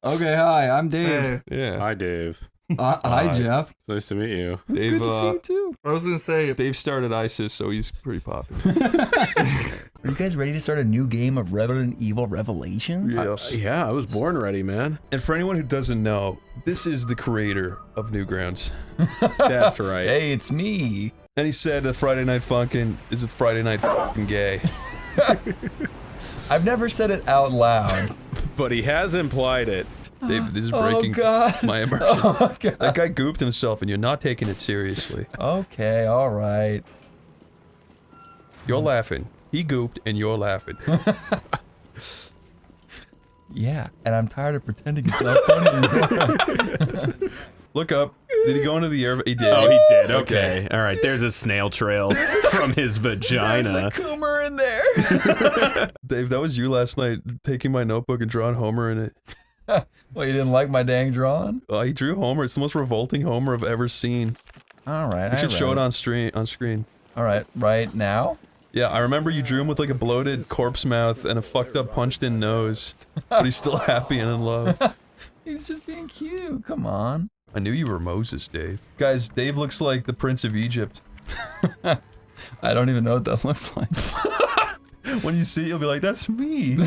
Okay, hi, I'm Dave. Yeah. Hi, Dave. Hi, Jeff. It's nice to meet you. It's Dave, good to see you too. I was gonna say, Dave started ISIS, so he's pretty popular. Are you guys ready to start a new game of Resident Evil Revelations? Yes. Yeah, I was born ready, man. And for anyone who doesn't know, this is the creator of Newgrounds. That's right. Hey, it's me. And he said that Friday Night Funkin' is a Friday Night Funkin' gay. I've never said it out loud. But he has implied it. Dave, this is breaking my immersion. Oh, God. That guy gooped himself and you're not taking it seriously. Okay, alright. You're laughing. He gooped and you're laughing. Yeah, and I'm tired of pretending it's not funny anymore. Look up. Did he go into the air? He did. Oh, he did. Okay. All right. There's a snail trail from his There's vagina. a Coomer in there. Dave, that was you last night taking my notebook and drawing Homer in it. Well, you didn't like my dang drawing? He drew Homer. It's the most revolting Homer I've ever seen. Alright, I should show it on screen. Alright, right now? Yeah, I remember you drew him with like a bloated corpse mouth and a fucked up punched in nose. But he's still happy and in love. He's just being cute, come on. I knew you were Moses, Dave. Guys, Dave looks like the Prince of Egypt. I don't even know what that looks like. When you see it, you'll be like, that's me.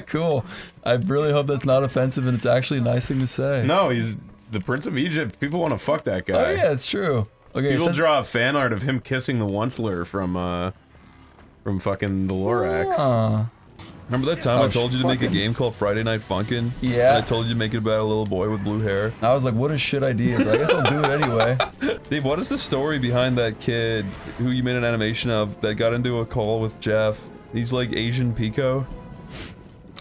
Cool. I really hope that's not offensive and it's actually a nice thing to say. No, he's the Prince of Egypt. People want to fuck that guy. Oh yeah, it's true. Okay, People draw a fan art of him kissing the Onceler from fucking the Lorax. Remember that time I told you to make a game called Friday Night Funkin'? Yeah. And I told you to make it about a little boy with blue hair? I was like, what a shit idea, but I guess I'll do it anyway. Dave, what is the story behind that kid who you made an animation of that got into a call with Jeff? He's like Asian Pico.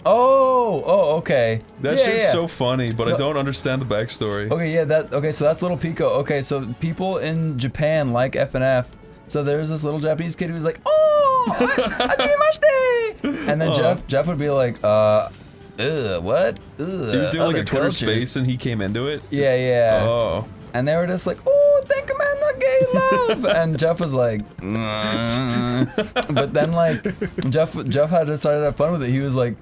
Oh, okay. That shit's so funny, but I don't understand the backstory. Okay, yeah, so that's Little Pico. Okay, so people in Japan like FNF. So there's this little Japanese kid who's like, oh, hajimemashite! And then Jeff would be like, what? Ugh, He was doing like a Twitter space and he came into it? Yeah, yeah. Oh. And they were just like, oh, thank you, man, the gay love. And Jeff was like, but then like, Jeff had decided to have fun with it. He's like,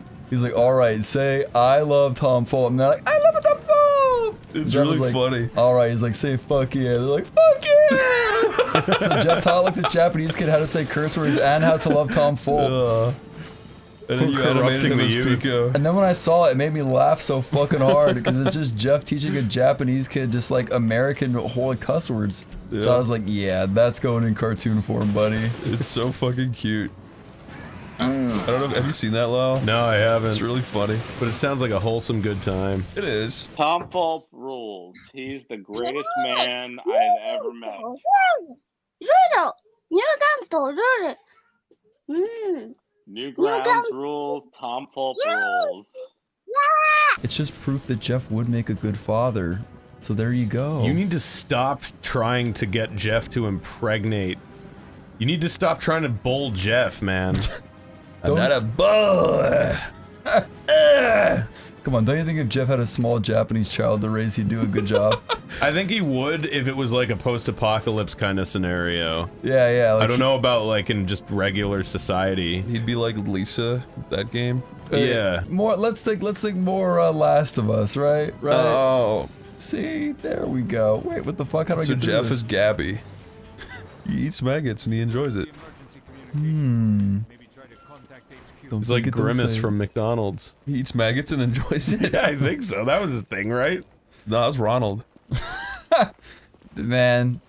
all right, say, I love Tom Fulton. And they're like, I love Tom Fulton. It's Jeff really was like, funny. All right, he's like, say fuck yeah. They're like, fuck yeah. So Jeff taught like this Japanese kid how to say curse words and how to love Tom Fulton. And then you animated him as Pico. And then when I saw it, it made me laugh so fucking hard because it's just Jeff teaching a Japanese kid just like American holy cuss words. Yeah. So I was like, yeah, that's going in cartoon form, buddy. It's so fucking cute. I don't know, have you seen that, Lyle? No, I haven't. It's really funny. But it sounds like a wholesome good time. It is. Tom Fulp rules. He's the greatest man I've ever met. Newgrounds rules. Tom Fulp rules. It's just proof that Jeff would make a good father. So there you go. You need to stop trying to get Jeff to impregnate. You need to stop trying to bull Jeff, man. I'm not a boy. Come on, don't you think if Jeff had a small Japanese child to raise, he'd do a good job? I think he would if it was like a post-apocalypse kind of scenario. Yeah, yeah. Like I don't know about like in just regular society. He'd be like Lisa, that game. Yeah. More. Let's think more Last of Us, right? Right. Oh. See, there we go. Wait, what the fuck? How do I So get through Jeff this? is Gabby. He eats maggots and he enjoys it. It's like Grimace from McDonald's. He eats maggots and enjoys it? Yeah, I think so. That was his thing, right? No, that was Ronald. Man,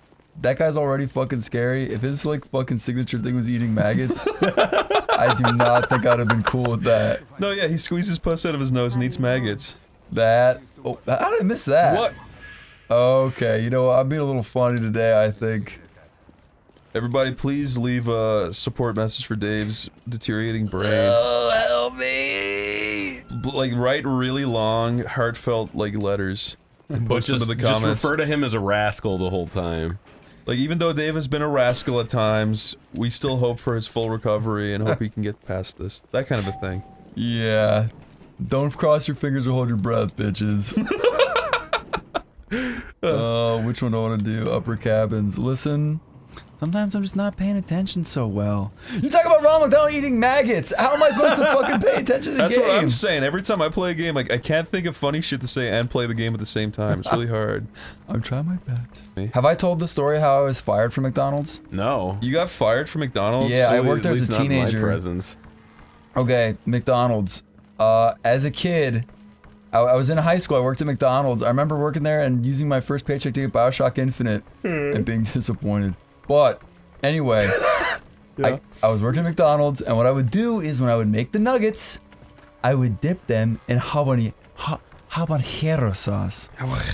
that guy's already fucking scary. If his like fucking signature thing was eating maggots, I do not think I'd have been cool with that. No, yeah, he squeezes pus out of his nose and eats maggots. That. Oh, how did I miss that? What? Okay, you know what? I'm being a little funny today, I think. Everybody, please leave a support message for Dave's deteriorating brain. Oh, help me! Like, write really long, heartfelt, like, letters. And But post them just, to the just comments. refer to him as a rascal the whole time. Like, even though Dave has been a rascal at times, we still hope for his full recovery and hope he can get past this. That kind of a thing. Yeah. Don't cross your fingers or hold your breath, bitches. Which one do I want to do? Upper cabins. Listen, Sometimes I'm just not paying attention so well. You talk about Ronald McDonald eating maggots. How am I supposed to fucking pay attention to the That's game? what I'm saying. Every time I play a game, like I can't think of funny shit to say and play the game at the same time. It's really hard. I'm trying my best. Have I told the story how I was fired from McDonald's? No. You got fired from McDonald's? Yeah, I worked there At as least a not in my teenager. presence. Okay, McDonald's. As a kid, I was in high school. I worked at McDonald's. I remember working there and using my first paycheck to get Bioshock Infinite and being disappointed. But anyway, I was working at McDonald's, and what I would do is when I would make the nuggets, I would dip them in habanero sauce.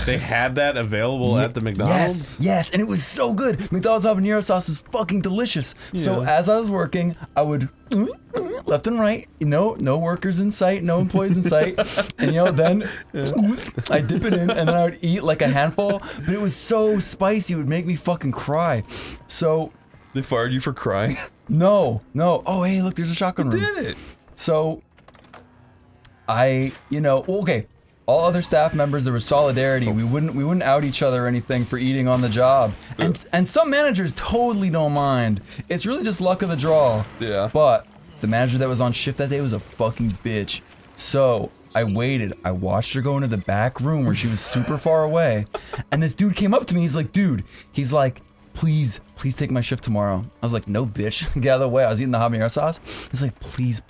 They had that available at the McDonald's? Yes, and it was so good. McDonald's habanero sauce is fucking delicious. So as I was working, I would left and right, no workers in sight, no employees in sight, and then I dip it in, and then I would eat like a handful, but it was so spicy, it would make me fucking cry. So They fired you for crying? no. Oh, hey, look, there's a shotgun room. Did it? So okay. All other staff members, there was solidarity. We wouldn't out each other or anything for eating on the job. And some managers totally don't mind. It's really just luck of the draw. Yeah. But the manager that was on shift that day was a fucking bitch. So I waited. I watched her go into the back room where she was super far away. And this dude came up to me. He's like, please take my shift tomorrow. I was like, no, bitch, get out of the way. I was eating the habanero sauce. He's like, please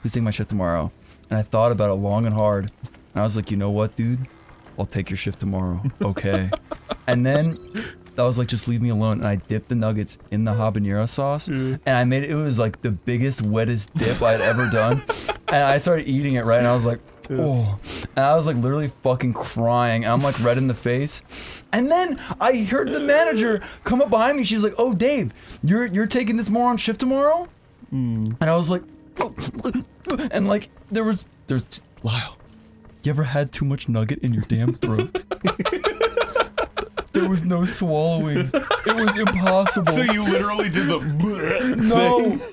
take my shift tomorrow. And I thought about it long and hard. And I was like, you know what, dude? I'll take your shift tomorrow. Okay. And then I was like, just leave me alone. And I dipped the nuggets in the habanero sauce. And I made it was like the biggest, wettest dip I had ever done. And I started eating it, right? And I was like, oh. And I was like literally fucking crying. And I'm like red in the face. And then I heard the manager come up behind me. She's like, oh, Dave, you're taking this more on shift tomorrow? And I was like, and like there's Lyle. You ever had too much nugget in your damn throat? There was no swallowing. It was impossible. So you literally did the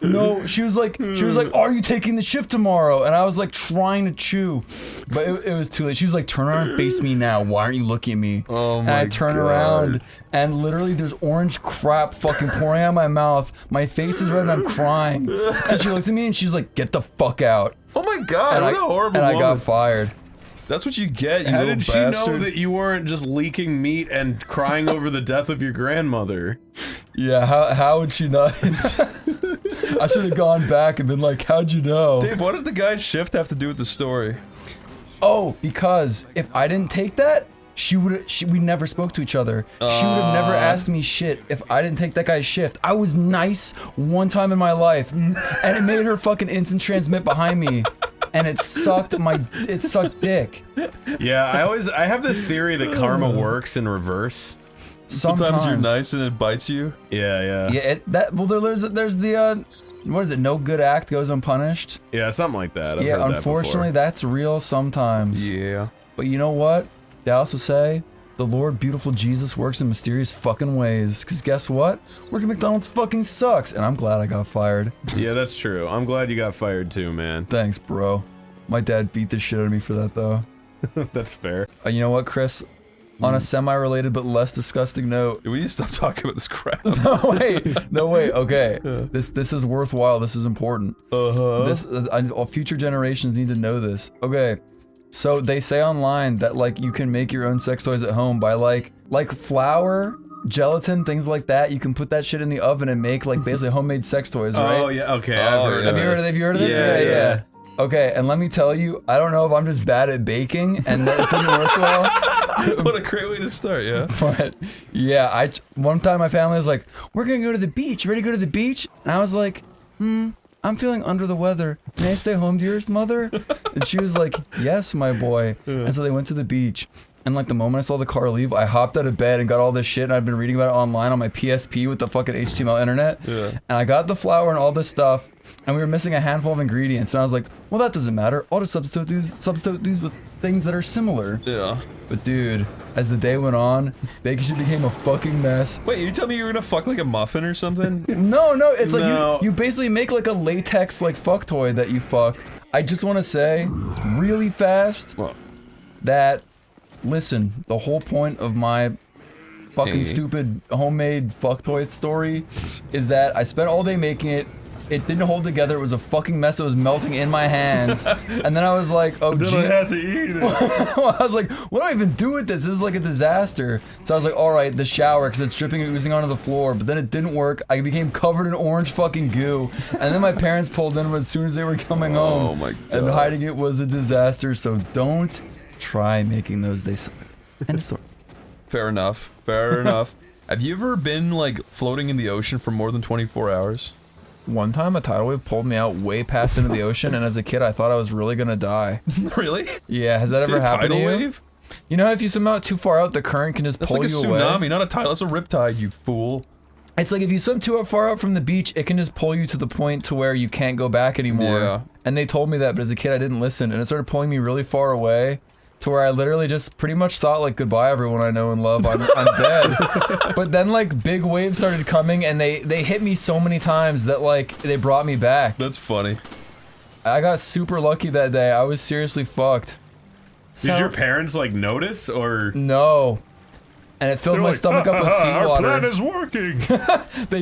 No. She was like, are you taking the shift tomorrow? And I was like trying to chew, but it was too late. She was like, turn around and face me now. Why aren't you looking at me? Oh my And I turn around and literally there's orange crap fucking pouring out of my mouth. My face is red and I'm crying. And she looks at me and she's like, get the fuck out. Oh my god, what a horrible And I woman. got fired. That's what you get, you How little did she bastard. know that you weren't just leaking meat and crying over the death of your grandmother? Yeah, how would she not? I should have gone back and been like, how'd you know? Dave, what did the guy's shift have to do with the story? Oh, because if I didn't take that, we never spoke to each other. She would have never asked me shit if I didn't take that guy's shift. I was nice one time in my life, and it made her fucking instant transmit behind me. And it sucked dick. Yeah, I have this theory that karma works in reverse. Sometimes you're nice and it bites you. Yeah. Yeah, there's the what is it? No good act goes unpunished. Yeah, something like that. I've heard Yeah, that unfortunately, before. that's real sometimes. Yeah. But you know what? They also say the Lord beautiful Jesus works in mysterious fucking ways. Cause guess what? Working at McDonald's fucking sucks, and I'm glad I got fired. Yeah, that's true. I'm glad you got fired too, man. Thanks, bro. My dad beat the shit out of me for that though. That's fair. You know what, Chris? On a semi-related but less disgusting note. We need to stop talking about this crap. No wait. Okay, this is worthwhile. This is important. Future generations need to know this. Okay, so they say online that like you can make your own sex toys at home by like flour, gelatin, things like that. You can put that shit in the oven and make like basically homemade sex toys, right? Oh yeah, okay. I've heard Have of you heard of this? Yeah. Okay, and let me tell you, I don't know if I'm just bad at baking and that it didn't work well. What a great way to start, yeah. But yeah, one time my family was like, we're gonna go to the beach, ready to go to the beach? And I was like, I'm feeling under the weather. May I stay home, dearest mother? And she was like, yes, my boy. And so they went to the beach. And like the moment I saw the car leave, I hopped out of bed and got all this shit, and I've been reading about it online on my PSP with the fucking HTML internet. Yeah. And I got the flour and all this stuff, and we were missing a handful of ingredients. And I was like, well, that doesn't matter. I'll just substitute these with things that are similar. Yeah. But dude, as the day went on, baking shit became a fucking mess. Wait, you tell me you were gonna fuck like a muffin or something? No, it's like No. you basically make like a latex like fuck toy that you fuck. I just want to say, really fast, What? that, listen, the whole point of my fucking stupid homemade fuck toy story is that I spent all day making it. It didn't hold together. It was a fucking mess. It was melting in my hands. And then I was like, oh, Then I had to eat it. I was like, what do I even do with this? This is like a disaster. So I was like, all right, the shower, because it's dripping and oozing onto the floor. But then it didn't work. I became covered in orange fucking goo. And then my parents pulled in as soon as they were coming home. Oh my God. And hiding it was a disaster. So don't try making those. They suck. End of story. Fair enough. Fair enough. Have you ever been like floating in the ocean for more than 24 hours? One time a tidal wave pulled me out way past into the ocean, and as a kid I thought I was really gonna die. Really? Yeah, has that See ever a happened to tidal you? wave? You know how if you swim out too far out, the current can just That's pull like a you tsunami, away? not a tidal. That's a riptide, you fool. It's like if you swim too far out from the beach, it can just pull you to the point to where you can't go back anymore. Yeah. And they told me that, but as a kid I didn't listen, and it started pulling me really far away to where I literally just pretty much thought like, goodbye everyone I know and love, I'm dead. But then like big waves started coming and they hit me so many times that like they brought me back. That's funny. I got super lucky that day. I was seriously fucked. Did your parents like notice or? No. And it filled my stomach up with seawater. Our plan is working. They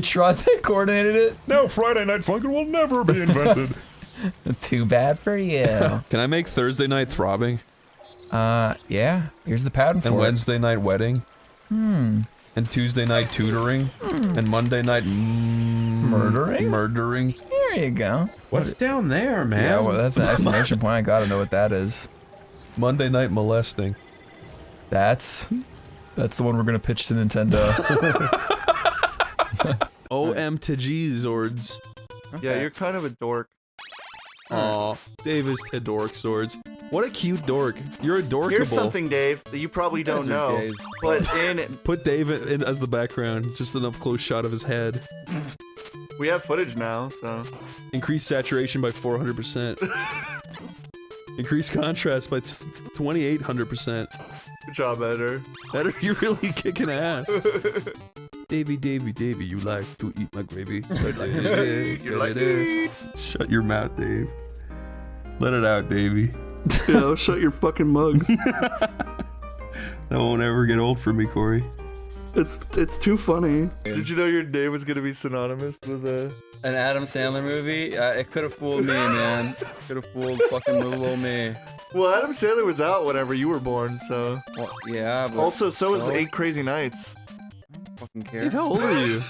coordinated it. Now Friday Night Funkin' will never be invented. Too bad for you. Can I make Thursday night throbbing? Yeah. Here's the pattern for And it. Wednesday night wedding? And Tuesday night tutoring? And Monday night Murdering? Murdering? There you go. What's down there, man? Yeah, well, that's an exclamation point. I gotta know what that is. Monday night molesting. That's the one we're gonna pitch to Nintendo. OM to G Zords. Yeah, you're kind of a dork. Aw, Dave is to dork swords. What a cute dork. You're adorkable. Here's something, Dave, that you probably don't know. But Put Dave in as the background, just an up-close shot of his head. we have footage now, so. Increase saturation by 400%. Increase contrast by 2800%. Good job, editor. Better, you're really kicking ass. Davey, you like to eat my gravy. You like to Shut your mouth, Dave. Let it out, Davey. Yo, shut your fucking mugs. That won't ever get old for me, Corey. It's too funny. Did you know your name was gonna be synonymous with An Adam Sandler movie? It could have fooled me, man. Could have fooled fucking little old me. Well, Adam Sandler was out whenever you were born, so. Well, yeah, but Also, so was 8 Crazy Nights. fucking care. Dave, how old are you?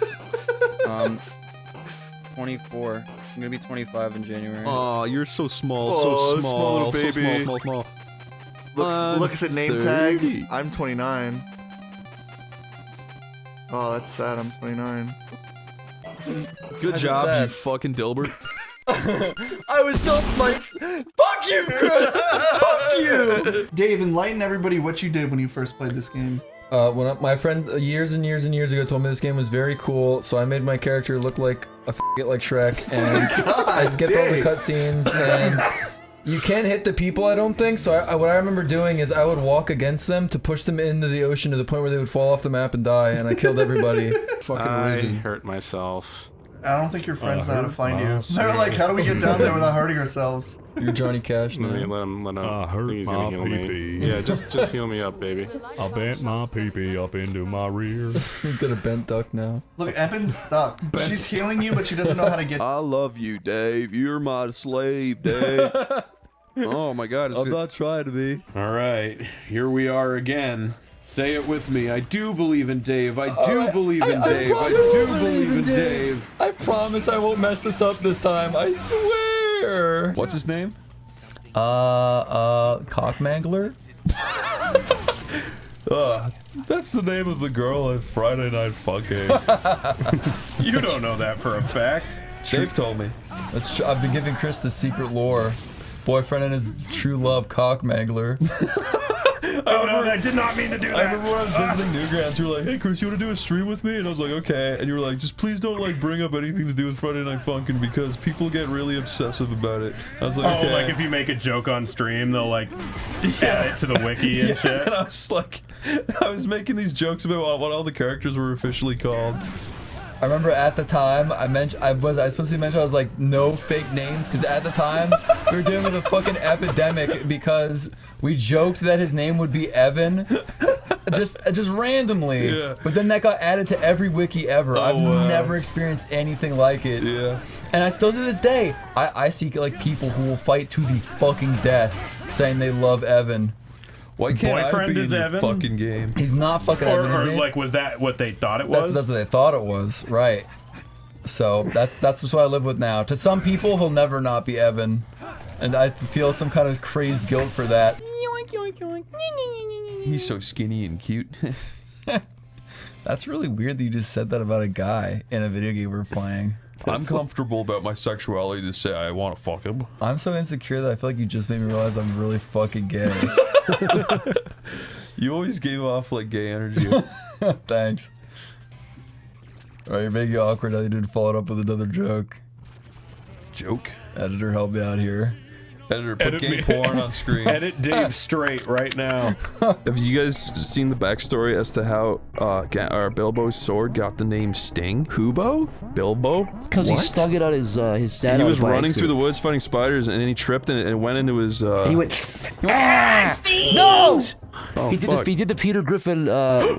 24. I'm gonna be 25 in January. Aw, you're so small, Oh, so small, small little so baby. small. Looks at name 30. tag. I'm 29. Oh, that's sad. I'm 29. Good How's it job, sad? you fucking Dilbert. I was so like, fuck you, Chris! Fuck you! Dave, enlighten everybody what you did when you first played this game. My friend years and years and years ago told me this game was very cool, so I made my character look like a like Shrek, and I skipped all the cutscenes, and you can't hit the people, I don't think, so what I remember doing is I would walk against them to push them into the ocean to the point where they would fall off the map and die, and I killed everybody. Fucking I reason. hurt myself. I don't think your friends know how to hurt find you. myself. They're like, how do we get down there without hurting ourselves? You're Johnny Cash Let now. him. I I hurt think he's gonna my heal me. pee-pee. Yeah, just heal me up, baby. I bent my pee-pee up into my rear. He's got a bent duck now. Look, Evan's stuck. She's healing you, but she doesn't know how to get. I love you, Dave. You're my slave, Dave. Oh my god. I'm not trying to be. All right, here we are again. Say it with me. I do believe in Dave. I do believe in Dave. I do believe in Dave. I promise I won't mess this up this time. I swear. What's his name? Cockmangler? That's the name of the girl at Friday Night Funkin'. You don't know that for a fact. Dave told me. I've been giving Chris the secret lore. Boyfriend and his true love, Cockmangler. Oh no, I did not mean to do I remember when I was visiting Newgrounds, you were like, hey Chris, you wanna do a stream with me? And I was like, okay. And you were like, just please don't like bring up anything to do with Friday Night Funkin' because people get really obsessive about it. I was like, Oh, okay. like if you make a joke on stream, they'll like add it to the wiki and shit. And I was like, I was making these jokes about what all the characters were officially called. I remember at the time I was supposed to mention I was like no fake names because at the time we were dealing with a fucking epidemic because we joked that his name would be Evan. just randomly. Yeah. But then that got added to every wiki ever. I've wow. never experienced anything like it. Yeah. And I still to this day, I see like people who will fight to the fucking death, saying they love Evan. Why can't Boyfriend I be is in Evan? your fucking game? He's not fucking Or, Evan. or isn't he? like, was that what they thought it was? That's what they thought it was, right? So that's what I live with now. To some people, he'll never not be Evan, and I feel some kind of crazed guilt for that. He's so skinny and cute. That's really weird that you just said that about a guy in a video game we're playing. I'm comfortable about my sexuality to say I want to fuck him. I'm so insecure that I feel like you just made me realize I'm really fucking gay. You always gave off like gay energy. Thanks. Alright, you're making it awkward now you didn't follow it up with another joke. Joke. Editor, help me out here. Editor, put Edit gay me. porn on screen. Edit Dave straight right now. Have you guys seen the backstory as to how Bilbo's sword got the name Sting? Hubo? Bilbo? Because he stuck it on his saddle. He was running through the woods fighting spiders, and then he tripped and it went into his. He went. Steve! No! Oh, he did fuck. the Peter Griffin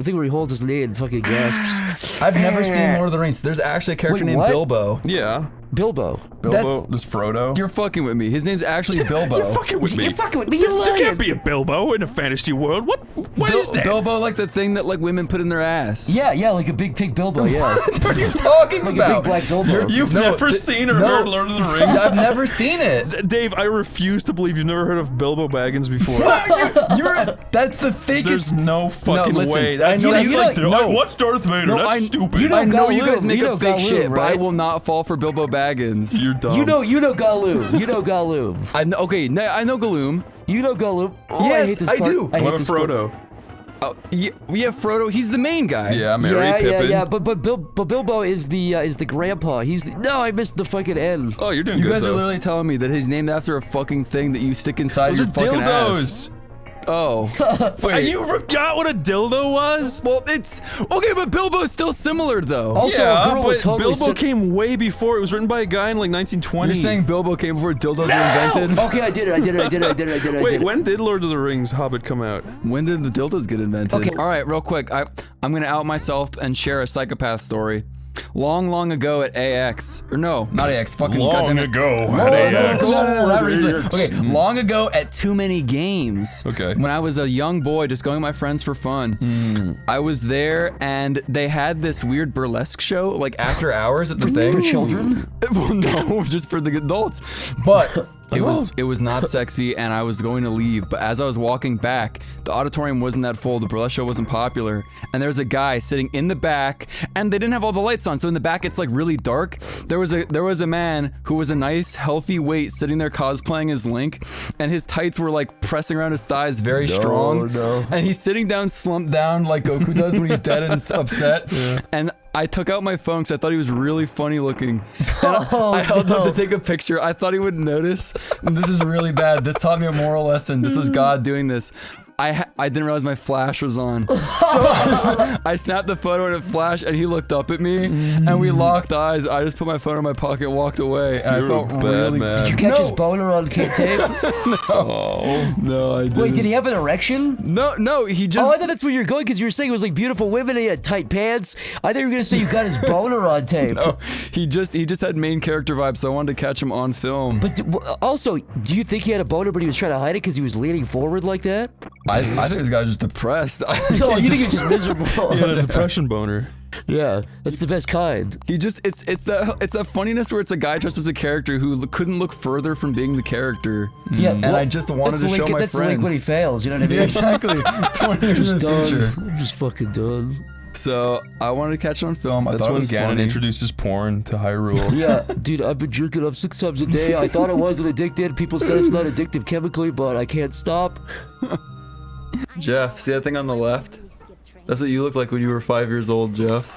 thing where he holds his knee and fucking gasps. I've never seen Lord of the Rings. There's actually a character Wait, named what? Bilbo. Yeah. Bilbo. Bilbo. This Frodo. You're fucking with me. His name's actually Bilbo. You're fucking with me. You're fucking with me. You're There lying. can't be a Bilbo in a fantasy world. What is that? Bilbo, like the thing that like women put in their ass. Yeah, like a big pig Bilbo. Yeah. What are you talking Like about? a big black Bilbo. You've never seen or heard Lord of the Rings? I've never seen it. Dave, I refuse to believe you've never heard of Bilbo Baggins before. That's the fakest. There's no fucking listen, way. I That's know like, you like, no. what's Darth Vader? No, That's I- stupid. you know I know you guys Gollum. make You up know fake Gollum, shit, but I right? will not fall for Bilbo Baggins. You're dumb. You know Gollum. You know Gollum. I know, okay, I know Galloom. You know Gollum. Oh, Yes, I hate this I part. do. I What hate about this part. Frodo? Oh, yeah, Frodo. He's the main guy. Yeah, Merry Pippin. Yeah. But Bilbo is the grandpa. No, I missed the fucking end. Oh, you're doing You good, guys are though. literally telling me that he's named after a fucking thing that you stick inside Those your are fucking dildos. ass. Oh. Wait. You forgot what a dildo was? Well, it's okay, but Bilbo's still similar though. Also, yeah, a girl but would totally Bilbo sit- came way before. It was written by a guy in like 1920. You're saying Bilbo came before dildos were invented? Okay, I did it. Wait, when did Lord of the Rings Hobbit come out? When did the dildos get invented? Okay. All right, real quick. I'm gonna out myself and share a psychopath story. Long ago at AX, or no, not AX. Fucking goddamn it. Not recently. Okay, long ago at Too Many Games. Okay. When I was a young boy, just going with my friends for fun. I was there, and they had this weird burlesque show, like after hours at the thing. For children? Well, no, just for the adults. But it was not sexy, and I was going to leave. But as I was walking back, the auditorium wasn't that full. The burlesque show wasn't popular, and there was a guy sitting in the back, and they didn't have all the lights on. So in the back, it's like really dark. There was a man who was a nice, healthy weight sitting there cosplaying as Link, and his tights were like pressing around his thighs, very strong. And he's sitting down, slumped down like Goku does when he's dead and upset. And I took out my phone because I thought he was really funny looking. And I held up to take a picture. I thought he wouldn't notice. And this is really bad. This taught me a moral lesson. This was God doing this. I didn't realize my flash was on. So I snapped the photo and it flashed, and he looked up at me, and we locked eyes. I just put my phone in my pocket and walked away. And You're I a felt bad really man. Did you catch his boner on tape? No, I didn't. Wait, did he have an erection? No, he Oh, just. I thought that's where you're going because you were saying it was like beautiful women and he had tight pants. I thought you were gonna say you got his boner on tape. No, he just had main character vibes, so I wanted to catch him on film. But also, do you think he had a boner, but he was trying to hide it because he was leaning forward like that? I think this guy's just depressed. No, you think he was just miserable? He had a depression boner. Yeah, that's the best kind. He just it's that funniness where it's a guy dressed as a character who couldn't look further from being the character. Yeah, and I just wanted to show my that's friends. the link when he fails. You know what I mean? Yeah, exactly. 20 years Just in the done. future. I'm just fucking done. So I wanted to catch it on film. I That's thought it when was Ganon funny. introduces porn to Hyrule. Yeah, dude, I've been jerking off 6 times a day. I thought I wasn't addicted. People said it's not addictive chemically, but I can't stop. Jeff, see that thing on the left? That's what you looked like when you were 5 years old, Jeff.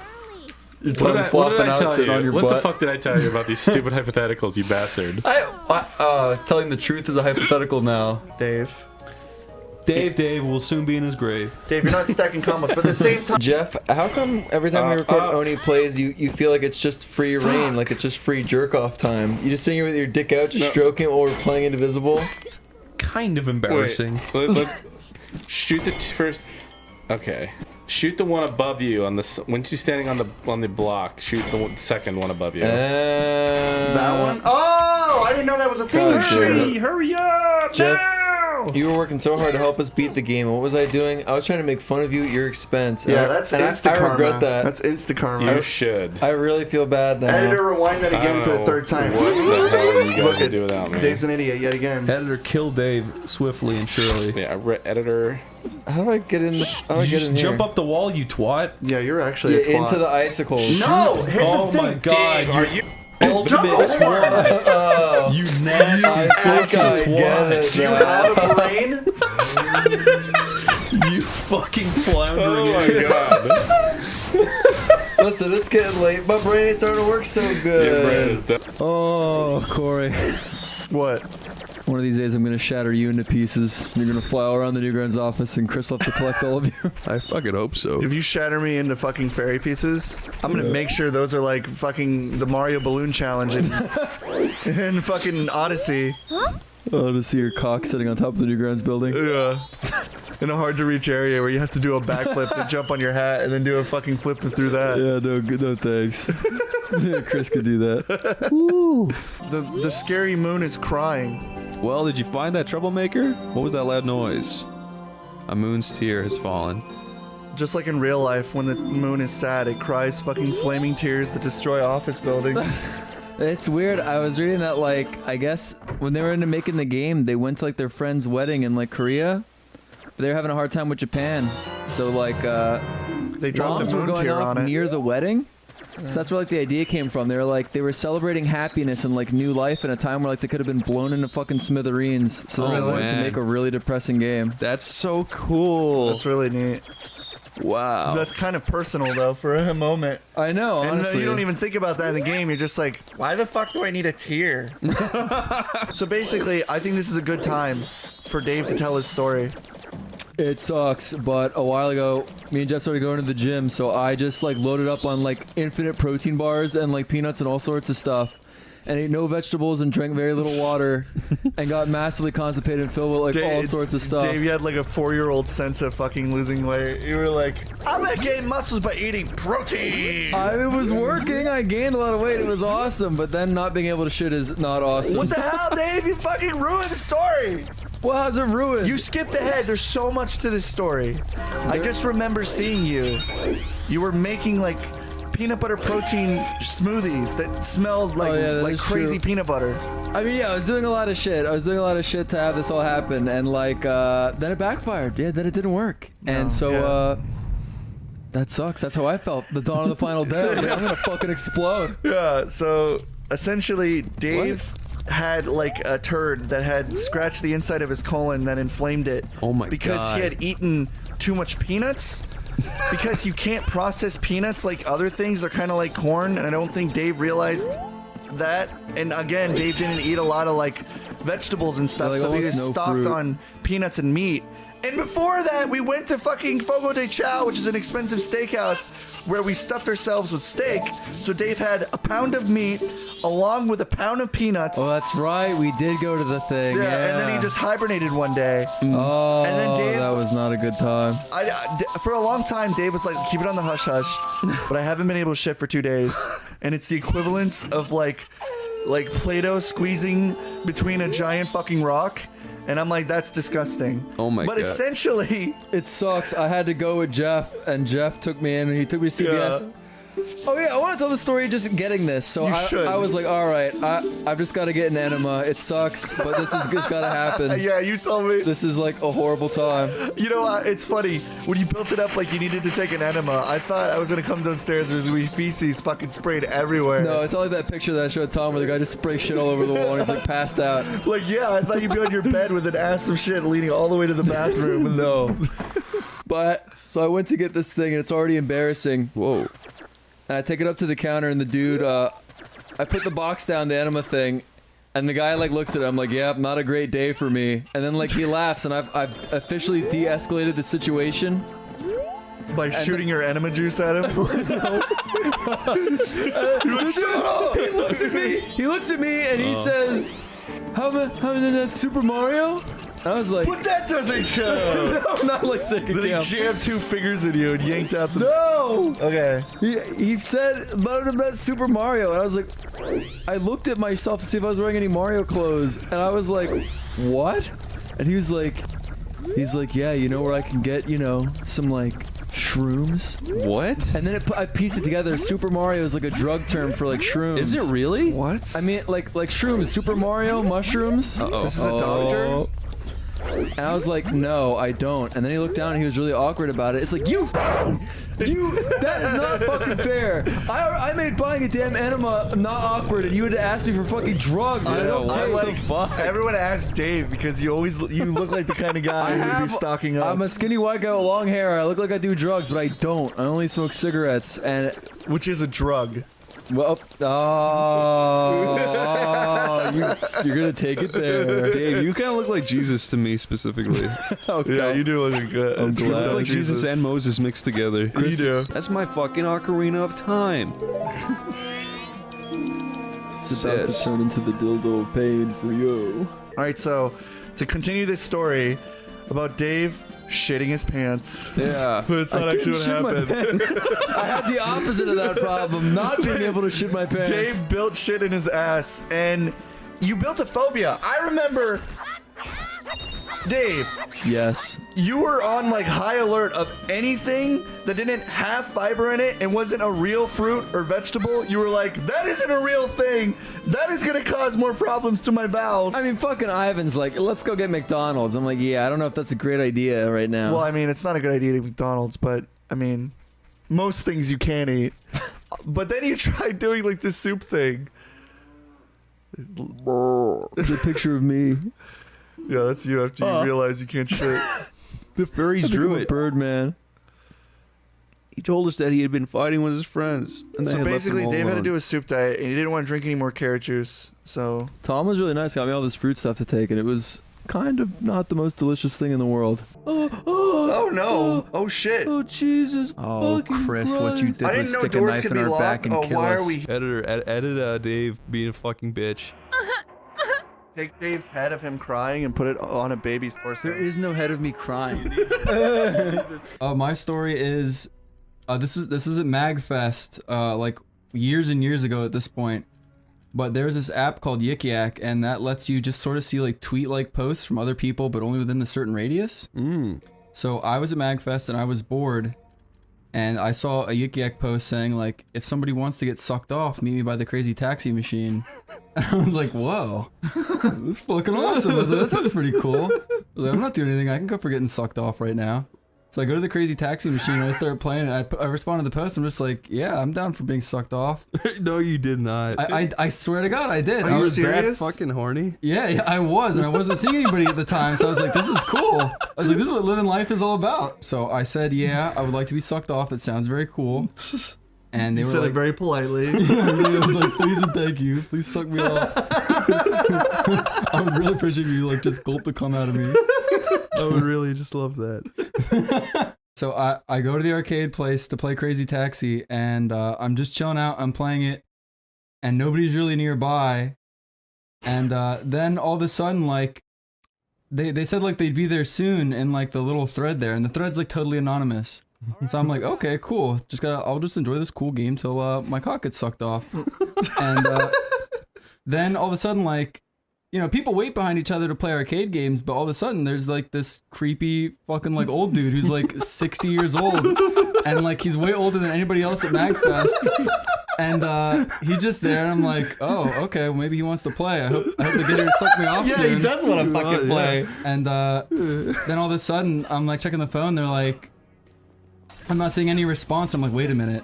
Your tongue What did flopping I out, tell sitting on you? your What butt. the fuck did I tell you about these stupid hypotheticals, you bastard? Telling the truth is a hypothetical now. Dave, Dave will soon be in his grave. you're not stacking combos, but at the same time. Jeff, how come every time we record OneyPlays, you feel like it's just free reign, like it's just free jerk off time? You just sitting here with your dick out, just stroking it while we're playing Indivisible? Kind of embarrassing. Look, shoot the first Okay. Shoot the one above you on the. Once you're standing on the block, shoot the second one above you. That one? Oh, I didn't know that was a thing. Hurry up! Jeff, now! you were working so hard to help us beat the game. What was I doing? I was trying to make fun of you at your expense. Yeah, that's insta I karma. regret that. That's insta karma. You should. I really feel bad now. Editor, rewind that again for the third time. What the hell are you Look guys at do without me? Dave's an idiot yet again. Editor, kill Dave swiftly and surely. Yeah, editor. How do I get in? How do I get in Jump here? up the wall, you twat. Yeah, you're actually a twat. Into the icicles. No! Hit Oh the thing. my god, Dave, are you? ultimate twat. You nasty I think I fucking get it. Do you now. have a brain? twat. You fucking floundering Oh my idiot. god. Listen, it's getting late. My brain ain't starting to work so Your brain good. is done. Oh, Corey. What? One of these days I'm gonna shatter you into pieces. You're gonna fly around the Newgrounds office and Chris will have to collect all of you. I fucking hope so. If you shatter me into fucking fairy pieces, I'm gonna make sure those are like fucking the Mario Balloon Challenge in fucking Odyssey. Oh, to see your cock sitting on top of the Newgrounds building. Yeah. In a hard to reach area where you have to do a backflip and jump on your hat and then do a fucking flip through that. Yeah, no, good, no thanks. Yeah, Chris could do that. The scary moon is crying. Well, did you find that troublemaker? What was that loud noise? A moon's tear has fallen. Just like in real life, when the moon is sad, it cries fucking flaming tears that destroy office buildings. It's weird. I was reading that, like, I guess when they were into making the game, they went to like their friend's wedding in like Korea. But they were having a hard time with Japan. So like, They dropped bombs a were moon going tear off on it. near the wedding. So that's where like the idea came from. They were like they were celebrating happiness and like new life in a time where like they could have been blown into fucking smithereens. So they wanted to man. make a really depressing game. That's so cool. That's really neat. Wow. That's kind of personal though, for a moment. I know, And honestly. you don't even think about that in the game. You're just like, why the fuck do I need a tear? So basically, I think this is a good time for Dave to tell his story. It sucks, but a while ago, me and Jeff started going to the gym, so I just like loaded up on like infinite protein bars and like peanuts and all sorts of stuff, and ate no vegetables and drank very little water, and got massively constipated and filled with like all sorts of stuff. Dave, you had like a 4-year-old sense of fucking losing weight. You were like, I'm gonna gain muscles by eating protein. It was working. I gained a lot of weight. It was awesome, but then not being able to shit is not awesome. What the hell, Dave? You fucking ruined the story. Well, how's it ruined? You skipped ahead. There's so much to this story. I just remember seeing you. You were making like peanut butter protein smoothies that smelled like like crazy peanut butter. I mean, yeah, I was doing a lot of shit. I was doing a lot of shit to have this all happen, and like then it backfired. Yeah, then it didn't work, and so that sucks. That's how I felt. The dawn of the final day. I was like, I'm gonna fucking explode. Yeah. So essentially, Dave had like a turd that had scratched the inside of his colon that inflamed it. Oh my because God. he had eaten too much peanuts. Because you can't process peanuts like other things. They're kind of like corn, and I don't think Dave realized that. And again, Dave didn't eat a lot of like vegetables and stuff, Like so he was almost no stocked fruit. on peanuts and meat. And before that, we went to fucking Fogo de Chao, which is an expensive steakhouse, where we stuffed ourselves with steak. So Dave had a pound of meat along with a pound of peanuts. Oh, that's right. We did go to the thing. Yeah, And then he just hibernated one day. Oh, and then Dave, that was not a good time. for a long time, Dave was like, keep it on the hush hush. But I haven't been able to shit for 2 days. And it's the equivalence of like Play-Doh squeezing between a giant fucking rock. And I'm like, that's disgusting. Oh my But God. essentially, It sucks. I had to go with Jeff, and Jeff took me in, and he took me to CVS. Yeah. Oh yeah, I want to tell the story just getting this. So You should. I was like, all right, I've just got to get an enema. It sucks, but this is just got to happen. yeah, you told me. This is like a horrible time. You know, it's funny. When you built it up like you needed to take an enema, I thought I was going to come downstairs. There was going to be feces fucking sprayed everywhere. No, it's not like that picture that I showed Tom where the guy just sprays shit all over the wall and he's like passed out. Like, yeah, I thought you'd be on your bed with an ass of shit leading all the way to the bathroom. No. But, so I went to get this thing and it's already embarrassing. Whoa. And I take it up to the counter and the dude, I put the box down, the enema thing, and the guy like looks at it. I'm like, yeah, not a great day for me. And then like he laughs and I've officially de-escalated the situation. By shooting your enema juice at him? Shut up! He looks at me and he says, how about Super Mario? And I was like, But that doesn't count. no, not like second Then he count. jammed 2 fingers in you and yanked out the. No. Okay. He said about Super Mario, and I was like, I looked at myself to see if I was wearing any Mario clothes, and I was like, what? And he's like, yeah, you know where I can get, you know, some like shrooms. What? And then I pieced it together. Super Mario is like a drug term for like shrooms. Is it really? What? I mean, like shrooms. Super Mario mushrooms. This is a doctor? And I was like, no, I don't. And then he looked down and he was really awkward about it. It's like, that is not fucking fair. I made buying a damn enema not awkward, and you had to ask me for fucking drugs. I don't take the fuck. Everyone asks Dave because you look like the kind of guy who would be stocking up. I'm a skinny white guy with long hair. I look like I do drugs, but I don't. I only smoke cigarettes, and which is a drug. Well, you're gonna take it there, Dave. You kind of look like Jesus to me specifically. Okay. Yeah, you do look good. I'm glad. You look like Jesus and Moses mixed together. You do. That's my fucking ocarina of time. It's about to turn into the dildo of pain for you. All right, so to continue this story about Dave shitting his pants. Yeah. But it's not actually what happened. I had the opposite of that problem, not being able to shit my pants. Dave built shit in his ass, and you built a phobia. I remember, Dave. Yes. You were on like high alert of anything that didn't have fiber in it and wasn't a real fruit or vegetable. You were like, that isn't a real thing. That is gonna cause more problems to my bowels. I mean, fucking Ivan's like, let's go get McDonald's. I'm like, yeah, I don't know if that's a great idea right now. Well, I mean, it's not a good idea to eat McDonald's, but I mean, most things you can eat. But then you tried doing like this soup thing. It's a picture of me. Yeah, that's you after you realize you can't shit. The furries drew it. Birdman. He told us that he had been fighting with his friends. And So basically, Dave had to do a soup diet, and he didn't want to drink any more carrot juice. So Tom was really nice. Got me all this fruit stuff to take, and it was kind of not the most delicious thing in the world. oh no! Oh shit! Oh Jesus! Oh, Chris, what you did I was didn't know stick a doors knife could in be our back locked. and kill Why us. are we? Editor, edit Dave being a fucking bitch. Take Dave's head of him crying and put it on a baby's torso. There is no head of me crying. My story is, this is at MagFest, like years and years ago at this point. But there's this app called Yik Yak, and that lets you just sort of see like tweet-like posts from other people, but only within a certain radius. So I was at MagFest and I was bored, and I saw a Yik Yak post saying like, if somebody wants to get sucked off, meet me by the crazy taxi machine. And I was like, whoa, that's fucking awesome. I was like, that sounds pretty cool. I was like, I'm not doing anything. I can go for getting sucked off right now. So I go to the crazy taxi machine and I start playing it. I respond to the post. I'm just like, yeah, I'm down for being sucked off. No, you did not. I swear to God, I did. Are I you was serious? that fucking horny. Yeah, I was, and I wasn't seeing anybody at the time, so I was like, this is cool. I was like, this is what living life is all about. So I said, yeah, I would like to be sucked off. That sounds very cool. And they You were said like, it very politely. I was like, please and thank you. Please suck me off. I would really appreciate if you like just gulp the cum out of me. I would really just love that. So I go to the arcade place to play Crazy Taxi, and I'm just chilling out. I'm playing it, and nobody's really nearby. And then all of a sudden, like, they said like they'd be there soon in like the little thread there, and the thread's like totally anonymous. So I'm like, okay, cool. I'll just enjoy this cool game till my cock gets sucked off. And then all of a sudden, like, you know, people wait behind each other to play arcade games, but all of a sudden there's like this creepy fucking like old dude who's like 60 years old, and like he's way older than anybody else at MagFest. And he's just there, and I'm like, oh, okay, well, maybe he wants to play. I hope they get here to suck me off soon. Yeah, he does want to fucking play. Yeah. And then all of a sudden, I'm like checking the phone. They're like, I'm not seeing any response. I'm like, wait a minute.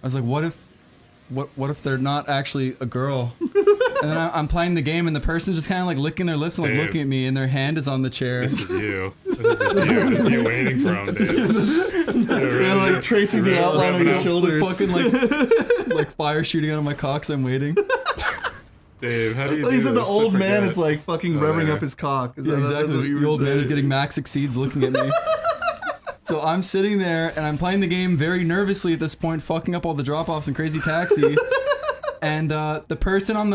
I was like, what if they're not actually a girl? And then I'm playing the game, and the person's just kind of like licking their lips and like looking at me, and their hand is on the chair. This is you. This is you waiting for him, dude. They're like tracing the outline of your shoulders. Fucking like fire shooting out of my cock, so I'm waiting. Dave, how do you do He said the this? old I man forget. is like fucking revving up his cock. Is Yeah, that, exactly. That's what you The were old man is saying? getting max exceeds looking at me. So I'm sitting there and I'm playing the game very nervously at this point, fucking up all the drop-offs in Crazy Taxi. And the person on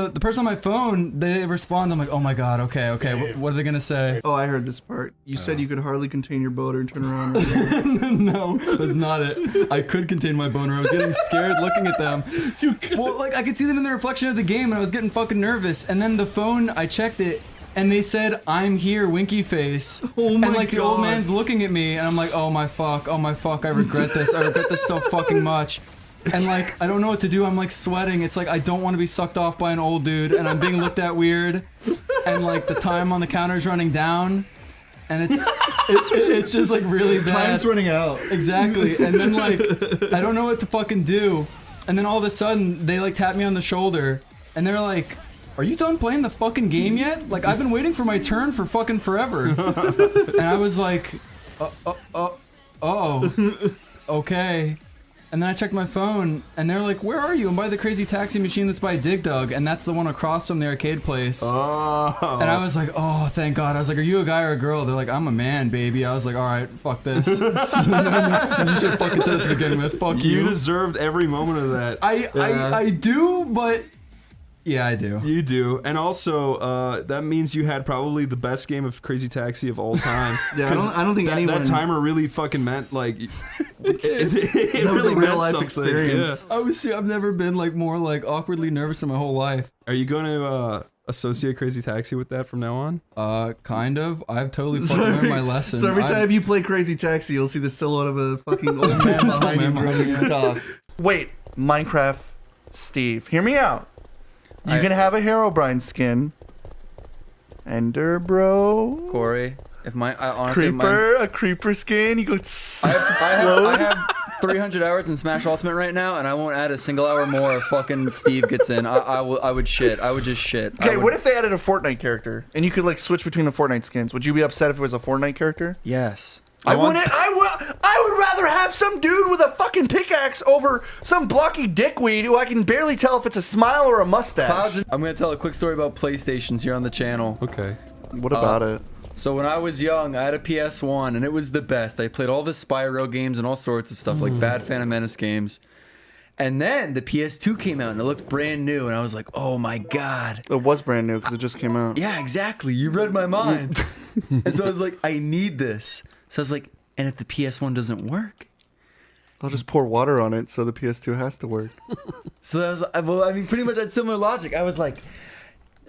my phone, they respond. I'm like, oh my god, okay. What are they gonna say? Oh, I heard this part. You said you could hardly contain your boner and turn around. No, that's not it. I could contain my boner. I was getting scared looking at them. Well, like I could see them in the reflection of the game, and I was getting fucking nervous. And then the phone, I checked it, and they said, "I'm here, winky face." Oh my and like God. the old man's looking at me, and I'm like, oh my fuck, I regret this. I regret this so fucking much. And like, I don't know what to do. I'm like sweating. It's like I don't want to be sucked off by an old dude, and I'm being looked at weird. And like the time on the counter is running down, and it's just like really bad. Time's running out. Exactly. And then like, I don't know what to fucking do. And then all of a sudden, they like tap me on the shoulder, and they're like, "Are you done playing the fucking game yet? Like I've been waiting for my turn for fucking forever." And I was like, oh, okay. And then I checked my phone, and they're like, "Where are you?" I'm by the crazy taxi machine that's by Dig Dug, and that's the one across from the arcade place. Oh. And I was like, "Oh, thank God." I was like, "Are you a guy or a girl?" They're like, "I'm a man, baby." I was like, "All right, fuck this." You should have fucking said it to begin with. Fuck you. You deserved every moment of that. I do, but yeah, I do. You do, and also that means you had probably the best game of Crazy Taxi of all time. Yeah, I don't think anyone. That timer really fucking meant like it That was really a real meant life something. experience. Yeah. I've never been like more like awkwardly nervous in my whole life. Are you going to associate Crazy Taxi with that from now on? Kind of. I've totally fucking learned my lesson. So every time you play Crazy Taxi, you'll see the silhouette of a fucking old man behind you running his cock. Wait, Minecraft Steve, hear me out. You can have a Herobrine skin. Ender bro. Corey, if honestly, A creeper skin. You go I have 300 hours in Smash Ultimate right now, and I won't add a single hour more if fucking Steve gets in. I would shit. I would just shit. Okay, what if they added a Fortnite character and you could like switch between the Fortnite skins? Would you be upset if it was a Fortnite character? Yes. I would rather have some dude with a fucking pickaxe over some blocky dickweed who I can barely tell if it's a smile or a mustache. I'm gonna tell a quick story about PlayStations here on the channel. Okay. What about it? So when I was young, I had a PS1, and it was the best. I played all the Spyro games and all sorts of stuff, like bad Phantom Menace games. And then the PS2 came out, and it looked brand new, and I was like, oh my god. It was brand new because it just came out. Yeah, exactly. You read my mind. And so I was like, I need this. So I was like, and if the PS1 doesn't work? I'll just pour water on it so the PS2 has to work. So I was, well, I mean, pretty much had similar logic. I was like,